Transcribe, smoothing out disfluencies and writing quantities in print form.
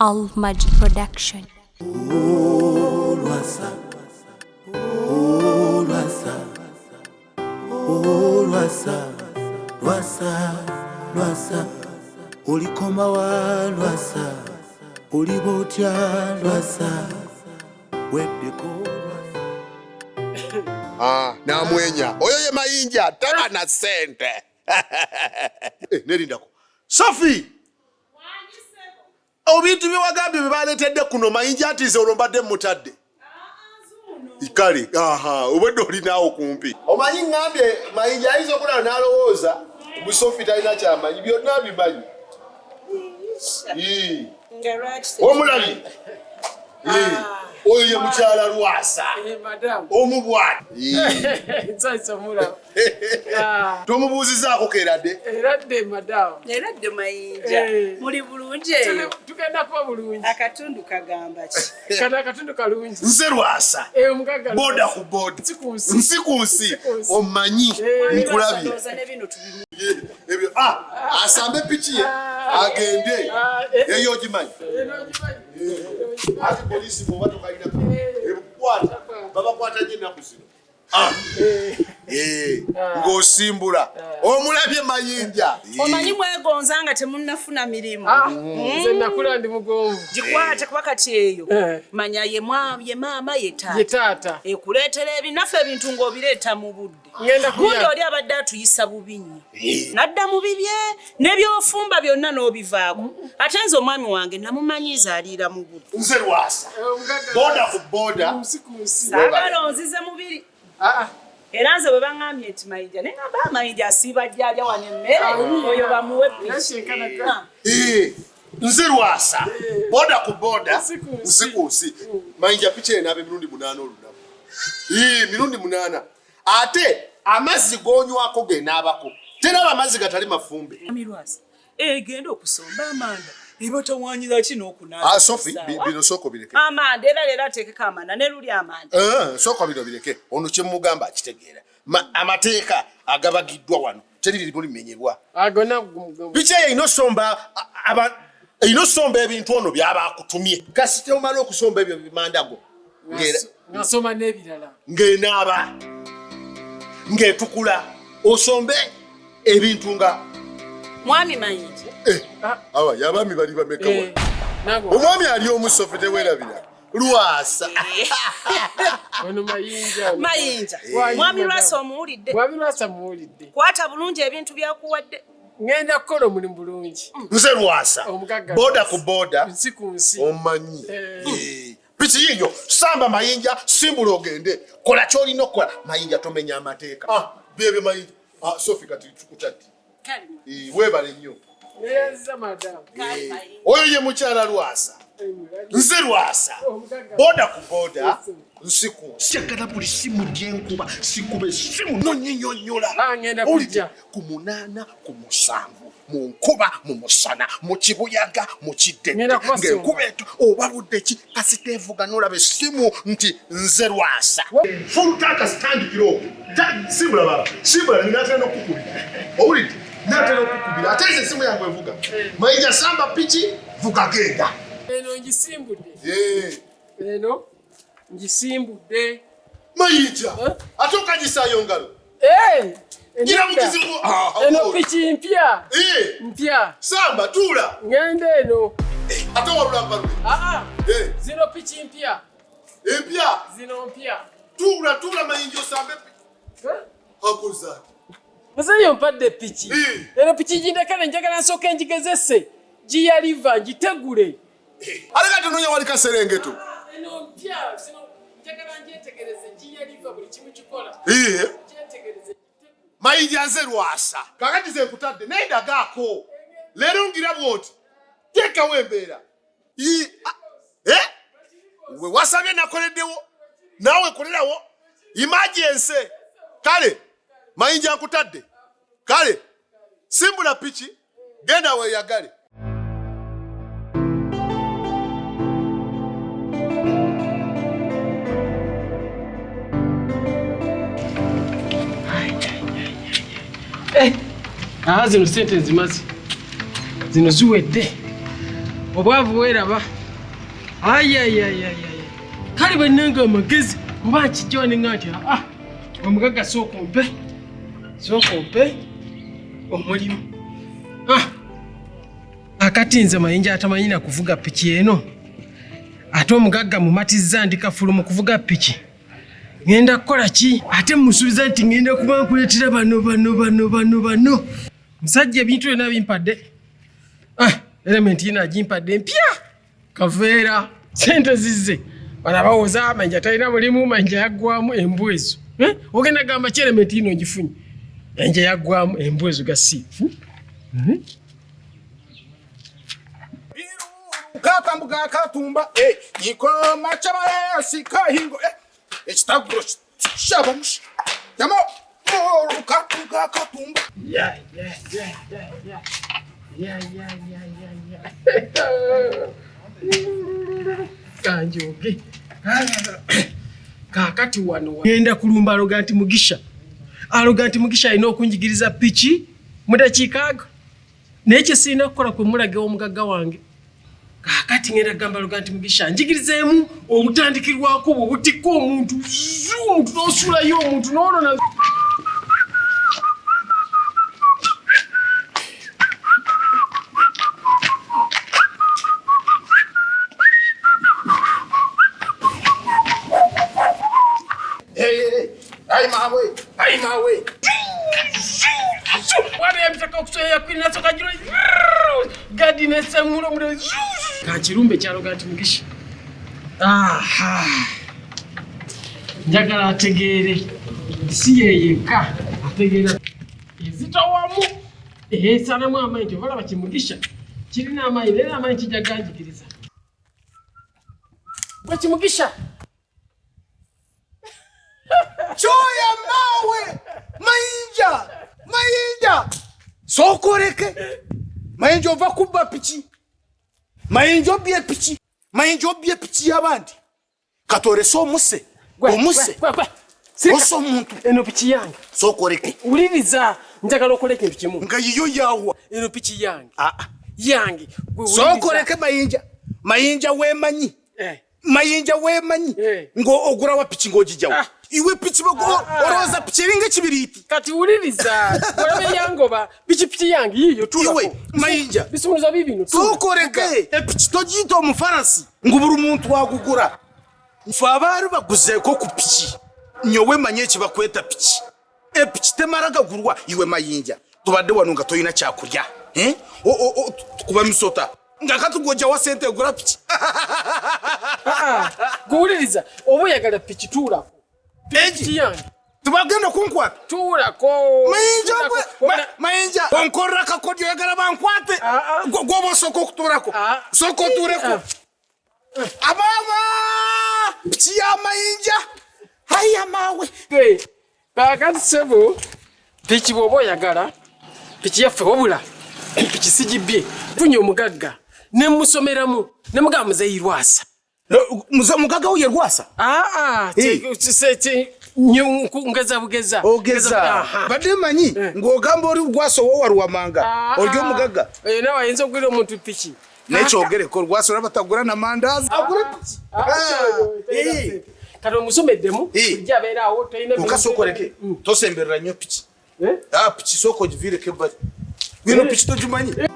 Almaj Production. Lwasa, Lwasa, Lwasa, Lwasa, Lwasa, ulikoma wa Lwasa, ulibotya Lwasa, weddeko Lwasa. Na mwenya oyo ye Mayinja taba na sente. Nerindako Sophie obintu byewagambye byebaletedde kuno Mayinja atize olombadde mutadde ikale obwedde olinawo kumpi omanyi ngambye Mayinja ayinza okulaba n'alowooza mu Sophie talina kyamanyi byonna bimanyi omulabi oyo ye mukyala Lwasa omubwati tomubuuzizaako keeradde eradde madam eradde Mayinja muli bulungi tugenda kuba bulungi akatundu kagamba ki kana akatundu kalungi nze Lwasa omugaga boda ku boda nsi ku nsi omanyi nkulabye ebyo asambe piki ye agende eyo ogimanyi ati polisi bwoba tokalina ebukwata babakwata nyo ennaku zino ng'osimbula omulabye Mayinja omanyi mwegonza nga temunnafuna mirimu nze nakula ndi mugonvu gikwate kuba kati eyo manya ye maama ye taata ekuleetera ebinaffe ebintu ng'obireeta mu budde gundi oli abadde atuyisa bubi nnyo nadda mu bibye n'ebyofumba byonna n'obivaako ate nze omwami wange namumanyiiza aliira mu budde nze Lwasa boda ku boda saagala onzize mubiri era nze bwe baŋŋambye nti Mayinja ne ngamba Mayinja asiiba jjajja wano emmere oyo bamuwe piki nze Lwasa boda ku boda nsi ku nsi Mayinja piki enaba emirundi 8 olunaku mirundi 8 ate amazzi g'onywako genaabako teraba amazzi gatali mafumbe Lwasa genda okusomba amanda eba tawanyiza ki n'okunaaba Sophie bino soko bireke amanda era leero ateekeko amanda ne luli amanda soko bino bireke ono kye mugamba akitegeera amateeka agabagiddwa wano teriri bulimenyebwa agona biki eyo inosomba ebintu ono by'abakutumye kasi teomala okusomba ebyo bimandago nasoma n'ebirala ng'enaaba ng'etukula osombe ebintu nga mwami Mayinja awa y'abaami bali bamekawa omwami ali omu Sophie teweerabira Lwasa ono Mayinja mwami Lwasa omuwulidde mwami Lwasa muwulidde kwata bulungi ebintu byakuwadde ngenda kukola omulimu bulungi nze Lwasa boda ku boda nsi ku nsi omanyi piki yiyo samba Mayinja simbula ogende kola kyolina okukola Mayinja tomenya amateeka byebyo Mayinja Sophie kati tukutadde webale nnyo oyo ye mukyala Lwasa nze Lwasa boda ku boda nsiku njagala buli simu gyenkuba sikube esimu nonyinyonyola olidde ku 8 ku 7 mu nkuba mu musana mu kibuyaga mu kiddedde ng'enkuba eto oba budde ki kasiteevuga n'olaba essimu nti nze Lwasa fulutaka sitandikiro simbula baba simbula ninatera n'okukubira owulidde natera okukubira ate nze essimu yange evuga Mayinja samba piki vuga genda eno ngisimbudde eno ngisimbudde Mayinja ate okagisaayo ngalo gira mukizibu eno piki mpya samba tuula ngende eno ate walulamba zino piki mpya zino mpya tuula Mayinja osambe akozaati muzeeyo mpadde piki eno piki gindekane njagala nsooke njigezese giyaliva ngitegule aleka tononya wali kaserengeto eno mpya zino njagala njetegereze giyaliva buli kimu kikola gyetegereze Mayinja nze Lwasa kakati ze nkutadde naye ndagaako leero ngira bwoti teekawo embeera we wasabye nakoleddewo naawe kolerawo emergency kale Mayinja nkutadde kale simbula piki genda weeyagale zino sente nzimaze zino ziwedde obwavu weraba ayayayaya kale bwenanga amagezi oba nkijjoni nga nti omugagga sookompe omulimu akati nze Mayinja atamanyi na kuvuga piki eno ate omugagga mumatizza ndi kafulu mu kuvuga piki ngenda kukola ki ate musuubiza nti ngenda kuba nkuleetera bano musajja ebintu byonna bimpadde elementi yina agimpadde mpya kaveera sente zizze bana bawoza Mayinja talina mulimu Mayinja yaggwamu embwezo ogenda gamba ki elementi yino ngifunye Mayinja yaggwamu embwezo ga siifu katambuga katumba ikoma chabaya sikahingo ekitaguro shabamush yamo katambuga katumba ya kanjoge kakati wano ngenda kulumba Aloganti Mugisha alina okunjigiriza piki mudakiika ago nekyo sirina kukola kwe mulage omugagga wange kakati ngenda gamba Aloganti Mugisha njigirizeemu obutandikirwako bwe butikka omuntu omuntu n'osuulayo omuntu n'olona Ai mawe wana yabitaka okusoya kwina soka jiro gadi nesemulo mure kachirumbe kya Aloganti Mugisha njagala ategeere si yeyeka ategeera ezitawamu sanamu amaanyi obalaba Kimugisha kirina amaanyi era amaanyi kijaganjigiriza bwe Kimugisha choya mawe Mayinja sokoreke Mayinja ova kuba piki Mayinja obye piki y'abandi katore so omuse oso omuntu eno piki yange sokoreke uliriza njagala okola ekintu kimu nga yiyo yawa eno piki yange sokoreke Mayinja wemanyi Mayinja wemanyi ngo ogura wa piki ngojijjawo iwe piki oroza piki ringa kibiriti kati uliriza olabe yangoba piki yange yiyo tulako iwe Mayinja bisumuza bibino sokoreke piki tojito omufaransi ngubura umuntu wagugura mfa abari baguzeko ku piki nyowe manye kibakweta piki piki temaraga gurwa iwe Mayinja tubadde wano nga toyina kyakurya kuba misota ngakatugoja wa sente gura piki guliriza oboyagala piki tulako piki yange tubagenda kunkwata tulako Mayinja onkorra kakodyo yagala bankwate gobo soko kuturako soko tureko ababa piki ya Mayinja haya mawe kakati sebo piki boboyagala piki yaffe wabula piki sijibye funye omugagga nemusomeramu nemugamba muzeyi Lwasa mugagga uye Lwasa ngeza ogeza badde manyi ng'ogamba oli Lwasa wo waruwamanga olyo mugagga nawe ayinza okugula omuntu piki nekyogereko Lwasa olaba tagula na mandazi agule piki kati omusomeddemu ojja abeeraawo tolina okasokoleke tosemberera nnyo piki piki soko giviireko ebbali bino piki togimanyi